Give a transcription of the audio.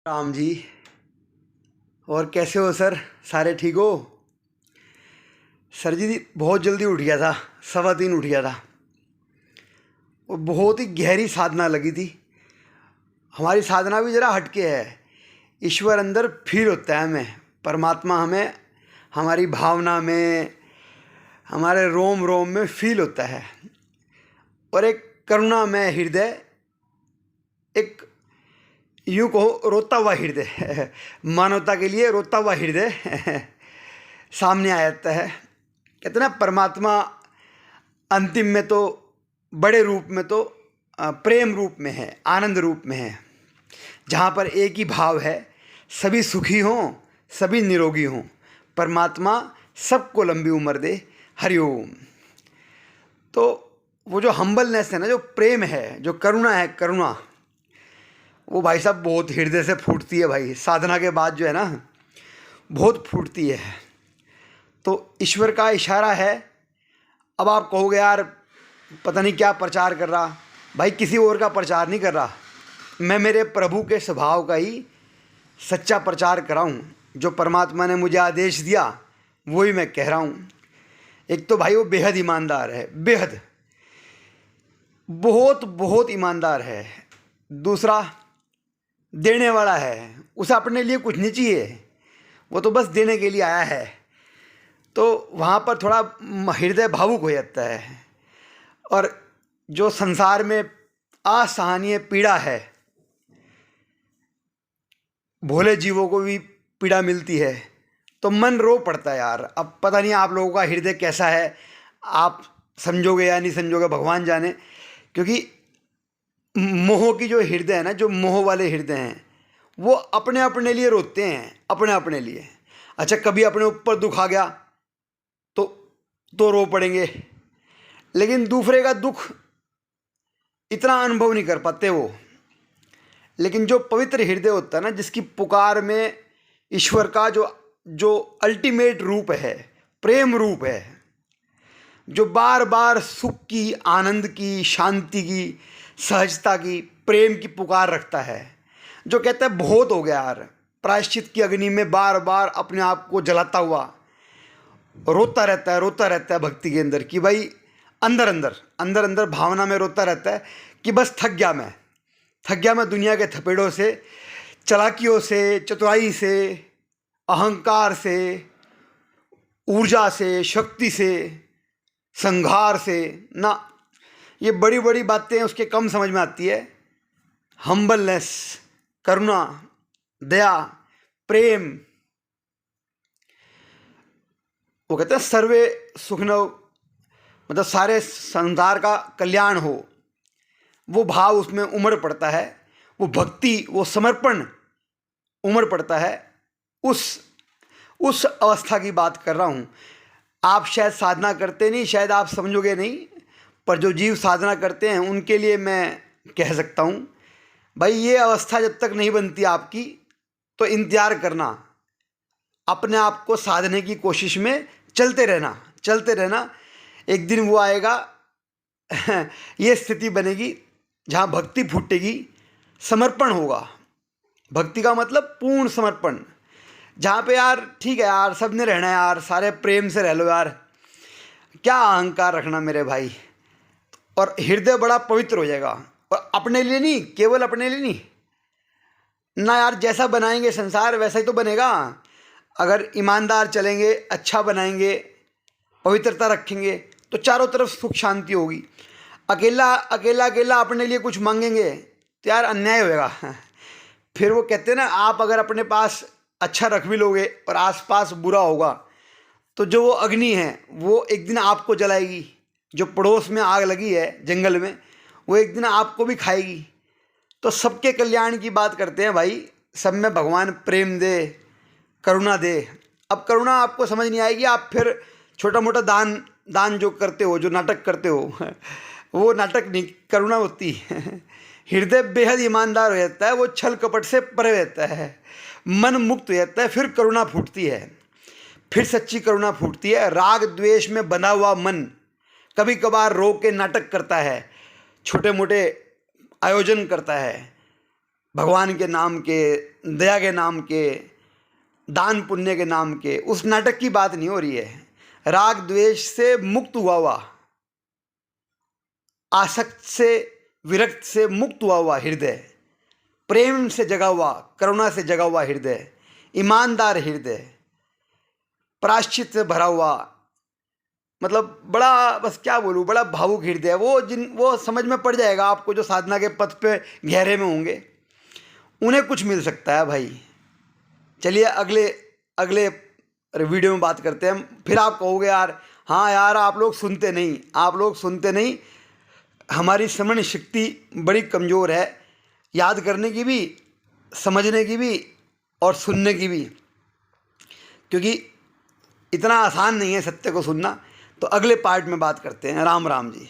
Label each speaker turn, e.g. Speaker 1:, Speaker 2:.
Speaker 1: राम जी। और कैसे हो सर? सारे ठीक हो? सर जी बहुत जल्दी उठ गया था, 3:15 उठ गया था। और बहुत ही गहरी साधना लगी थी। हमारी साधना भी ज़रा हटके है। ईश्वर अंदर फील होता है हमें, परमात्मा हमें हमारी भावना में, हमारे रोम रोम में फील होता है। और एक करुणा में हृदय, एक यूँ कहो रोता हुआ हृदय मानवता के लिए रोता हुआ हृदय सामने आ जाता है। कहते ना परमात्मा अंतिम में तो, बड़े रूप में तो प्रेम रूप में है, आनंद रूप में है, जहाँ पर एक ही भाव है, सभी सुखी हों, सभी निरोगी हों, परमात्मा सबको लंबी उम्र दे, हरिओम। तो वो जो हम्बलनेस है ना, जो प्रेम है, जो करुणा है, करुणा, वो भाई साहब बहुत हृदय से फूटती है भाई। साधना के बाद जो है ना, बहुत फूटती है। तो ईश्वर का इशारा है। अब आप कहोगे यार पता नहीं क्या प्रचार कर रहा। भाई किसी और का प्रचार नहीं कर रहा, मैं मेरे प्रभु के स्वभाव का ही सच्चा प्रचार कर रहा हूँ। जो परमात्मा ने मुझे आदेश दिया वही मैं कह रहा हूँ। एक तो भाई वो बेहद ईमानदार है, बेहद, बहुत बहुत ईमानदार है। दूसरा देने वाला है, उसे अपने लिए कुछ नहीं चाहिए, वो तो बस देने के लिए आया है। तो वहाँ पर थोड़ा हृदय भावुक हो जाता है। और जो संसार में असहनीय पीड़ा है, भोले जीवों को भी पीड़ा मिलती है, तो मन रो पड़ता है यार। अब पता नहीं आप लोगों का हृदय कैसा है, आप समझोगे या नहीं समझोगे, भगवान जाने। क्योंकि मोह की जो हृदय है ना, जो मोह वाले हृदय हैं, वो अपने अपने लिए रोते हैं, अपने अपने लिए। अच्छा कभी अपने ऊपर दुख आ गया तो रो पड़ेंगे, लेकिन दूसरे का दुख इतना अनुभव नहीं कर पाते वो। लेकिन जो पवित्र हृदय होता है ना, जिसकी पुकार में ईश्वर का जो जो अल्टीमेट रूप है, प्रेम रूप है, जो बार बार सुख की, आनंद की, शांति की, सहजता की, प्रेम की पुकार रखता है, जो कहता है बहुत हो गया यार, प्रायश्चित की अग्नि में बार बार अपने आप को जलाता हुआ रोता रहता है, रोता रहता है भक्ति के अंदर, कि भाई अंदर अंदर अंदर अंदर भावना में रोता रहता है कि बस थक गया मैं, थक गया मैं दुनिया के थपेड़ों से, चालाकियों से, चतुराई से, अहंकार से, ऊर्जा से, शक्ति से, संघार से ना। ये बड़ी बड़ी बातें उसके कम समझ में आती है। हम्बलनेस, करुणा, दया, प्रेम, वो कहते हैं सर्वे सुखनव, मतलब सारे संसार का कल्याण हो, वो भाव उसमें उमड़ पड़ता है। वो भक्ति, वो समर्पण उमड़ पड़ता है। उस अवस्था की बात कर रहा हूँ। आप शायद साधना करते नहीं, शायद आप समझोगे नहीं, पर जो जीव साधना करते हैं उनके लिए मैं कह सकता हूँ, भाई ये अवस्था जब तक नहीं बनती आपकी, तो इंतज़ार करना, अपने आप को साधने की कोशिश में चलते रहना, चलते रहना। एक दिन वो आएगा ये स्थिति बनेगी जहाँ भक्ति फूटेगी, समर्पण होगा। भक्ति का मतलब पूर्ण समर्पण, जहाँ पे यार ठीक है यार, सब ने रहना है यार, सारे प्रेम से रह लो यार, क्या अहंकार रखना मेरे भाई। और हृदय बड़ा पवित्र हो जाएगा। और अपने लिए नहीं, केवल अपने लिए नहीं ना यार, जैसा बनाएंगे संसार वैसा ही तो बनेगा। अगर ईमानदार चलेंगे, अच्छा बनाएंगे, पवित्रता रखेंगे, तो चारों तरफ सुख शांति होगी। अकेला अकेला अकेला अपने लिए कुछ मांगेंगे तो यार अन्याय होएगा। फिर वो कहते हैं ना, आप अगर अपने पास अच्छा रख भी लोगे और आसपास बुरा होगा, तो जो वो अग्नि है वो एक दिन आपको जलाएगी। जो पड़ोस में आग लगी है जंगल में, वो एक दिन आपको भी खाएगी। तो सबके कल्याण की बात करते हैं भाई, सब में भगवान प्रेम दे, करुणा दे। अब करुणा आपको समझ नहीं आएगी, आप फिर छोटा मोटा दान दान जो करते हो, जो नाटक करते हो वो नाटक नहीं, करुणा होती है। हृदय बेहद ईमानदार हो जाता है, वो छल कपट से परे रहता है, मन मुक्त हो जाता है, फिर करुणा फूटती है, फिर सच्ची करुणा फूटती है। राग द्वेष में बंधा हुआ मन कभी कभार रो के नाटक करता है, छोटे मोटे आयोजन करता है, भगवान के नाम के, दया के नाम के, दान पुण्य के नाम के, उस नाटक की बात नहीं हो रही है। राग द्वेष से मुक्त हुआ हुआ, आसक्त से, विरक्त से मुक्त हुआ हुआ हृदय, प्रेम से जगा हुआ, करुणा से जगा हुआ हृदय, ईमानदार हृदय, प्रायश्चित से भरा हुआ, मतलब बड़ा, बस क्या बोलूँ, बड़ा भावुक हृदय। वो समझ में पड़ जाएगा आपको, जो साधना के पथ पे गहरे में होंगे उन्हें कुछ मिल सकता है भाई। चलिए अगले वीडियो में बात करते हैं। फिर आप कहोगे यार, हाँ यार आप लोग सुनते नहीं, हमारी स्मरण शक्ति बड़ी कमज़ोर है, याद करने की भी, समझने की भी और सुनने की भी, क्योंकि इतना आसान नहीं है सत्य को सुनना। तो अगले पार्ट में बात करते हैं। राम राम जी।